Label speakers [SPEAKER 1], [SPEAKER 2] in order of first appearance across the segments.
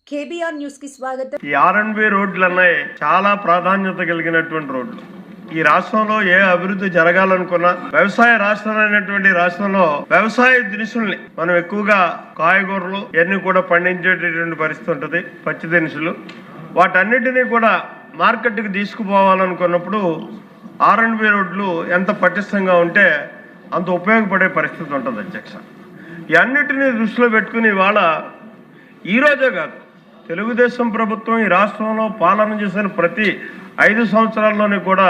[SPEAKER 1] KBR news కి స్వాగతం.
[SPEAKER 2] ఈ ఆర్ఎండ్బి రోడ్లు అన్నాయి చాలా ప్రాధాన్యత కలిగినటువంటి రోడ్లు. ఈ రాష్ట్రంలో ఏ అభివృద్ధి జరగాలనుకున్నా, వ్యవసాయ రాష్ట్రం అయినటువంటి రాష్ట్రంలో వ్యవసాయ దినుసుల్ని మనం ఎక్కువగా కాయగూరలు ఇవన్నీ కూడా పండించేటటువంటి పరిస్థితి ఉంటుంది. పచ్చి దినుసులు వాటన్నిటినీ కూడా మార్కెట్కి తీసుకుపోవాలనుకున్నప్పుడు ఆర్ఎండ్బి రోడ్లు ఎంత పటిష్టంగా ఉంటే అంత ఉపయోగపడే పరిస్థితి ఉంటుంది అధ్యక్ష. ఈ అన్నిటినీ దృష్టిలో పెట్టుకుని ఇవాళ ఈరోజే కాదు, తెలుగుదేశం ప్రభుత్వం ఈ రాష్ట్రంలో పాలన చేసిన ప్రతి 5 సంవత్సరాల్లోనే కూడా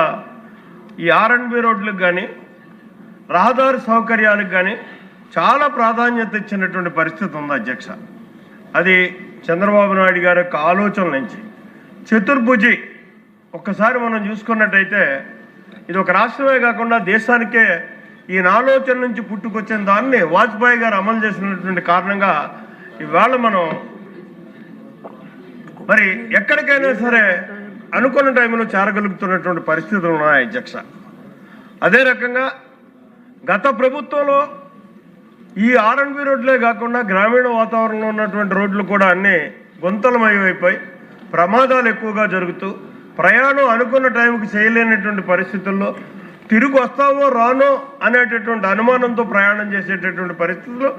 [SPEAKER 2] ఈ ఆర్ఎండ్బి రోడ్లకు కానీ రహదారి సౌకర్యాలకు కానీ చాలా ప్రాధాన్యత ఇచ్చినటువంటి పరిస్థితి ఉంది అధ్యక్ష. అది చంద్రబాబు నాయుడు గారి యొక్క ఆలోచన నుంచి చతుర్భుజి ఒక్కసారి మనం చూసుకున్నట్టయితే ఇది ఒక రాష్ట్రమే కాకుండా దేశానికే ఈ ఆలోచన నుంచి పుట్టుకొచ్చిన దాన్ని వాజ్పేయి గారు అమలు చేసినటువంటి కారణంగా ఇవాళ మనం మరి ఎక్కడికైనా సరే అనుకున్న టైంలో చేరగలుగుతున్నటువంటి పరిస్థితులు ఉన్నాయి అధ్యక్ష. అదే రకంగా గత ప్రభుత్వంలో ఈ ఆర్ఎండ్బి రోడ్లే కాకుండా గ్రామీణ వాతావరణంలో ఉన్నటువంటి రోడ్లు కూడా అన్నీ గుంతలమయమైపోయి ప్రమాదాలు ఎక్కువగా జరుగుతూ ప్రయాణం అనుకున్న టైంకి చేయలేనటువంటి పరిస్థితుల్లో తిరిగి వస్తామో రానో అనేటటువంటి అనుమానంతో ప్రయాణం చేసేటటువంటి పరిస్థితుల్లో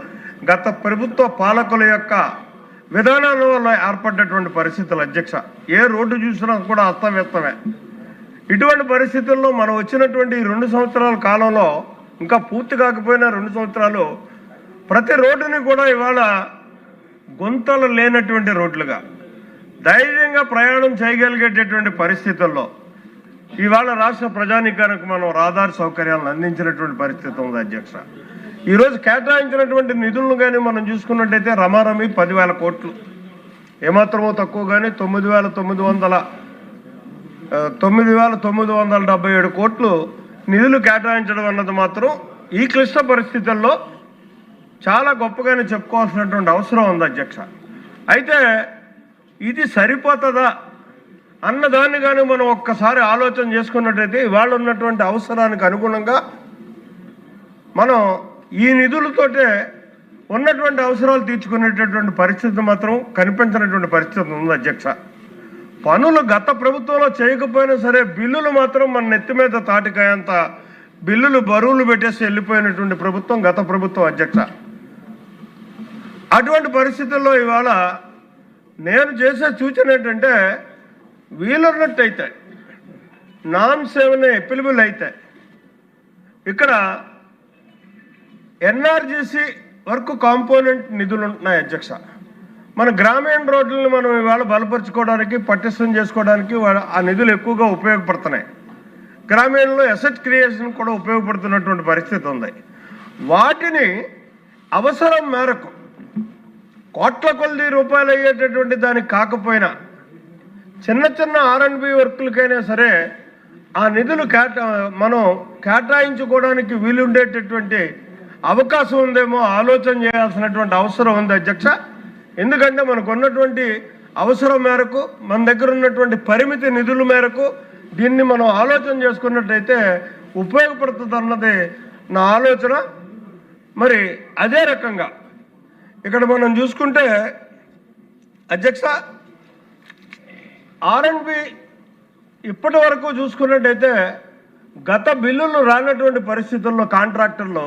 [SPEAKER 2] గత ప్రభుత్వ పాలకుల యొక్క విధానాల వల్ల ఏర్పడ్డటువంటి పరిస్థితులు అధ్యక్ష. ఏ రోడ్డు చూసినా కూడా అస్తవ్యస్తమే. ఇటువంటి పరిస్థితుల్లో మనం వచ్చినటువంటి 2 సంవత్సరాల కాలంలో, ఇంకా పూర్తి కాకపోయినా 2 సంవత్సరాలు, ప్రతి రోడ్డుని కూడా ఇవాళ గుంతలు లేనటువంటి రోడ్లుగా ధైర్యంగా ప్రయాణం చేయగలిగేటటువంటి పరిస్థితుల్లో ఇవాళ రాష్ట్ర ప్రజానీకానికి మనం రహదారి సౌకర్యాలను అందించినటువంటి పరిస్థితి ఉంది అధ్యక్ష. ఈరోజు కేటాయించినటువంటి నిధులను కానీ మనం చూసుకున్నట్టయితే రమారమి 10,000 కోట్లు, ఏమాత్రమో తక్కువ కానీ 9,977 కోట్లు నిధులు కేటాయించడం అన్నది మాత్రం ఈ క్లిష్ట పరిస్థితుల్లో చాలా గొప్పగానే చెప్పుకోవాల్సినటువంటి అవసరం ఉంది అధ్యక్ష. అయితే ఇది సరిపోతుందా అన్నదాన్ని కానీ మనం ఒక్కసారి ఆలోచన చేసుకున్నట్టయితే ఇవాళ ఉన్నటువంటి అవసరానికి అనుగుణంగా మనం ఈ నిధులతోటే ఉన్నటువంటి అవసరాలు తీర్చుకునేటటువంటి పరిస్థితి మాత్రం కనిపించినటువంటి పరిస్థితి ఉంది అధ్యక్ష. పనులు గత ప్రభుత్వంలో చేయకపోయినా సరే బిల్లులు మాత్రం మన నెత్తి మీద తాటికాయంత బిల్లులు బరువులు పెట్టేసి వెళ్ళిపోయినటువంటి ప్రభుత్వం గత ప్రభుత్వం అధ్యక్ష. అటువంటి పరిస్థితుల్లో ఇవాళ నేను చేసే సూచన ఏంటంటే, వీలున్నట్టయితే నామ్స్ ఏమైనా ఎపిలిబుల్ అయితే ఇక్కడ ఎన్ఆర్జీసీ వర్క్ కాంపోనెంట్ నిధులు ఉంటున్నాయి అధ్యక్ష. మన గ్రామీణ రోడ్లను మనం ఇవాళ బలపరుచుకోవడానికి, పటిష్టం చేసుకోవడానికి ఆ నిధులు ఎక్కువగా ఉపయోగపడుతున్నాయి. గ్రామీణంలో అసెట్ క్రియేషన్ కూడా ఉపయోగపడుతున్నటువంటి పరిస్థితి ఉంది. వాటిని అవసరం మేరకు కోట్ల కొద్ది రూపాయలు అయ్యేటటువంటి దానికి కాకపోయినా చిన్న చిన్న ఆర్ఎండ్బి వర్కులకైనా సరే ఆ నిధులు మనం కేటాయించుకోవడానికి వీలుండేటటువంటి అవకాశం ఉందేమో ఆలోచన చేయాల్సినటువంటి అవసరం ఉంది అధ్యక్ష. ఎందుకంటే మనకు ఉన్నటువంటి అవసరం మేరకు, మన దగ్గర ఉన్నటువంటి పరిమితి నిధుల మేరకు దీన్ని మనం ఆలోచన చేసుకున్నట్టయితే ఉపయోగపడుతుంది అన్నది నా ఆలోచన. మరి అదే రకంగా ఇక్కడ మనం చూసుకుంటే అధ్యక్ష, ఆర్ఎండ్బి ఇప్పటి వరకు చూసుకున్నట్టయితే గత బిల్లులు రానటువంటి పరిస్థితుల్లో కాంట్రాక్టర్లు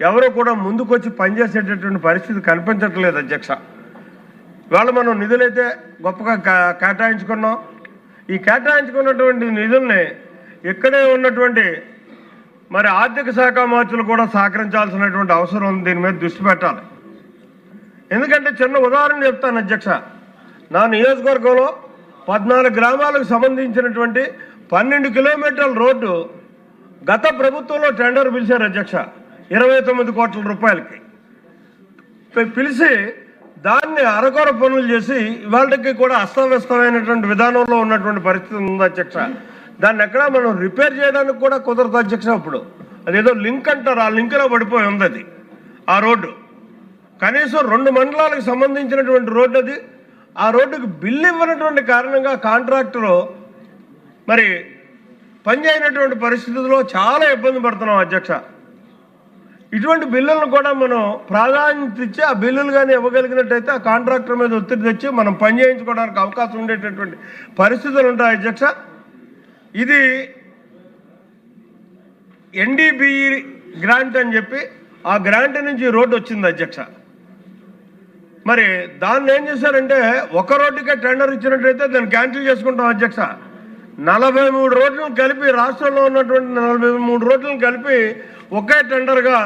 [SPEAKER 2] ఎవరు కూడా ముందుకొచ్చి పనిచేసేటటువంటి పరిస్థితి కనిపించట్లేదు అధ్యక్ష. ఇవాళ మనం నిధులైతే గొప్పగా కేటాయించుకున్నాం. ఈ కేటాయించుకున్నటువంటి నిధుల్ని ఇక్కడే ఉన్నటువంటి మరి ఆర్థిక శాఖ మంత్రులు కూడా సహకరించాల్సినటువంటి అవసరం ఉంది. దీని మీద దృష్టి పెట్టాలి. ఎందుకంటే చిన్న ఉదాహరణ చెప్తాను అధ్యక్ష. నా నియోజకవర్గంలో 14 గ్రామాలకు సంబంధించినటువంటి 12 కిలోమీటర్ల రోడ్డు గత ప్రభుత్వంలో టెండర్ పిలిచారు అధ్యక్ష 29 కోట్ల రూపాయలకి. పిలిచి దాన్ని అరకొర పనులు చేసి ఇవాళకి కూడా అస్తవ్యస్తమైనటువంటి విధానంలో ఉన్నటువంటి పరిస్థితి ఉంది అధ్యక్ష. దాన్ని ఎక్కడా మనం రిపేర్ చేయడానికి కూడా కుదరదు అధ్యక్ష. ఇప్పుడు అదేదో లింక్ అంటారు, ఆ లింక్లో పడిపోయి ఉంది అది. ఆ రోడ్డు కనీసం 2 మండలాలకు సంబంధించినటువంటి రోడ్డు అది. ఆ రోడ్డుకు బిల్లు ఇవ్వనటువంటి కారణంగా కాంట్రాక్టరు మరి పనిచేయనటువంటి పరిస్థితుల్లో చాలా ఇబ్బంది పడుతున్నాం అధ్యక్ష. ఇటువంటి బిల్లులను కూడా మనం ప్రాధాన్యత ఇచ్చి ఆ బిల్లులు కానీ ఇవ్వగలిగినట్టయితే ఆ కాంట్రాక్టర్ మీద ఒత్తిడి తెచ్చి మనం పని చేయించుకోవడానికి అవకాశం ఉండేటటువంటి పరిస్థితులు ఉంటాయి అధ్యక్ష. ఇది ఎన్డీబీఈ గ్రాంట్ అని చెప్పి ఆ గ్రాంట్ నుంచి రోడ్డు వచ్చింది అధ్యక్ష. మరి దాన్ని ఏం చేశారంటే ఒక రోడ్డుకే టెండర్ ఇచ్చినట్టయితే దాన్ని క్యాన్సిల్ చేసుకుంటాం అధ్యక్ష. 43 రోడ్లను కలిపి రాష్ట్రంలో ఉన్నటువంటి 43 రోడ్లను కలిపి ఒకే టెండర్గా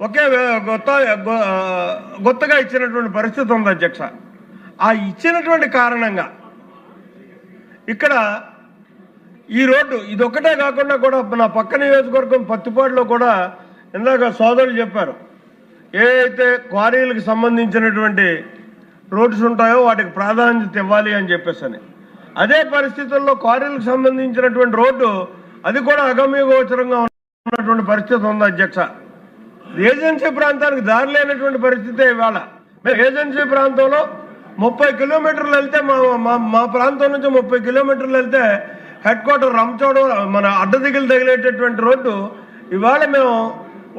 [SPEAKER 2] ఒకే కొత్తగా ఇచ్చినటువంటి పరిస్థితి ఉంది అధ్యక్ష. ఆ ఇచ్చినటువంటి కారణంగా ఇక్కడ ఈ రోడ్డు ఇది ఒక్కటే కాకుండా కూడా నా పక్క నియోజకవర్గం పత్తిపాడులో కూడా ఇందాక సోదరులు చెప్పారు, ఏదైతే క్వారీలకు సంబంధించినటువంటి రోడ్స్ ఉంటాయో వాటికి ప్రాధాన్యత ఇవ్వాలి అని చెప్పేసి. అదే పరిస్థితుల్లో క్వారీలకు సంబంధించినటువంటి రోడ్డు అది కూడా అగమ్యగోచరంగా ఉన్నటువంటి పరిస్థితి ఉంది అధ్యక్ష. ఏజెన్సీ ప్రాంతానికి దారి లేనటువంటి పరిస్థితే ఇవాళ. మేము ఏజెన్సీ ప్రాంతంలో 30 కిలోమీటర్లు వెళ్తే మా ప్రాంతం నుంచి 30 కిలోమీటర్లు వెళ్తే హెడ్ క్వార్టర్ రంచోడు మన అడ్డదిగులు తగిలేటటువంటి రోడ్డు ఇవాళ మేము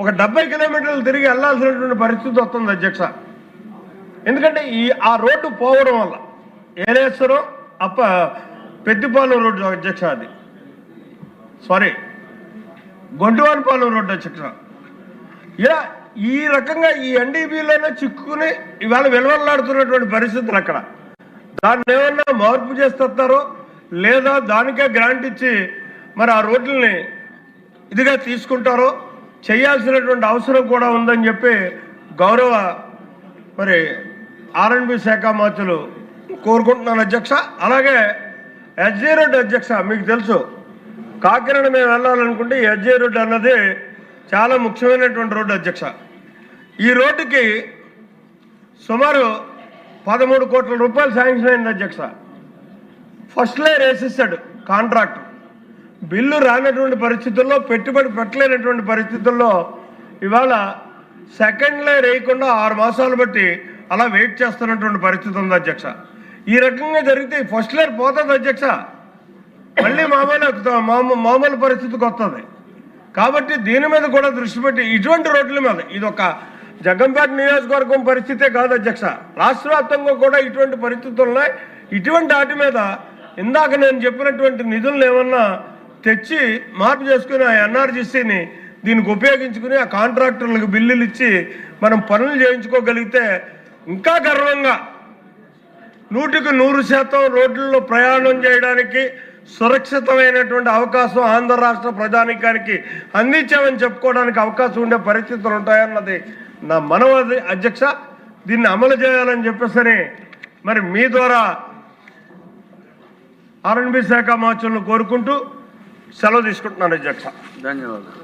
[SPEAKER 2] ఒక 70 కిలోమీటర్లు తిరిగి వెళ్లాల్సినటువంటి పరిస్థితి వస్తుంది అధ్యక్ష. ఎందుకంటే ఆ రోడ్డు పోవడం వల్ల ఏలేశ్వరం పెద్దిపాలెం రోడ్డు అధ్యక్ష, అది గొంటువానిపాలెం రోడ్డు అధ్యక్ష. ఇలా ఈ రకంగా ఈ ఎన్డీబీలోనే చిక్కుకుని ఇవాళ విలువలాడుతున్నటువంటి పరిస్థితులు అక్కడ. దాన్ని ఏమన్నా మార్పు చేస్తారో లేదా దానికే గ్రాంట్ ఇచ్చి మరి ఆ రోడ్లని ఇదిగా తీసుకుంటారో చేయాల్సినటువంటి అవసరం కూడా ఉందని చెప్పి గౌరవ మరి ఆర్ఎండ్బి శాఖ మంత్రులు కోరుకుంటున్నాను అధ్యక్ష. అలాగే ఎస్జే రోడ్డు అధ్యక్ష, మీకు తెలుసు కాకినాడ మేము వెళ్ళాలనుకుంటే ఎస్జే రోడ్డు అన్నది చాలా ముఖ్యమైనటువంటి రోడ్డు అధ్యక్ష. ఈ రోడ్డుకి సుమారు 13 కోట్ల రూపాయలు శాంక్షన్ అయింది అధ్యక్ష. ఫస్ట్ లేయర్ వేసేసాడు కాంట్రాక్టర్. బిల్లు రానటువంటి పరిస్థితుల్లో పెట్టుబడి పెట్టలేనటువంటి పరిస్థితుల్లో ఇవాళ సెకండ్ లేయర్ వేయకుండా 6 మాసాలు బట్టి అలా వెయిట్ చేస్తున్నటువంటి పరిస్థితి ఉంది అధ్యక్ష. ఈ రకంగా జరిగితే ఫస్ట్ లేయర్ పోతుంది అధ్యక్ష, మళ్ళీ మామూలు పరిస్థితికి వస్తుంది. కాబట్టి దీని మీద కూడా దృష్టి పెట్టి ఇటువంటి రోడ్ల మీద ఇది ఒక జగ్గంపేట నియోజకవర్గం పరిస్థితే కాదు అధ్యక్ష, రాష్ట్ర వ్యాప్తంగా కూడా ఇటువంటి పరిస్థితులు ఉన్నాయి. ఇటువంటి వాటి మీద ఇందాక నేను చెప్పినటువంటి నిధులను ఏమన్నా తెచ్చి మార్పు చేసుకుని ఆ ఎన్ఆర్జీసీని దీనికి ఉపయోగించుకుని ఆ కాంట్రాక్టర్లకు బిల్లులు ఇచ్చి మనం పనులు చేయించుకోగలిగితే ఇంకా గర్వంగా 100% రోడ్లలో ప్రయాణం చేయడానికి సురక్షితమైనటువంటి అవకాశం ఆంధ్ర రాష్ట్ర ప్రజానీకానికి అందించామని చెప్పుకోవడానికి అవకాశం ఉండే పరిస్థితులు ఉంటాయన్నది నా మనవి అధ్యక్ష. దీన్ని అమలు చేయాలని చెప్పేసరి మరి మీ ద్వారా ఆర్ఎండ్బి శాఖ మంత్రులను కోరుకుంటూ సెలవు తీసుకుంటున్నాను అధ్యక్ష.
[SPEAKER 1] ధన్యవాదాలు.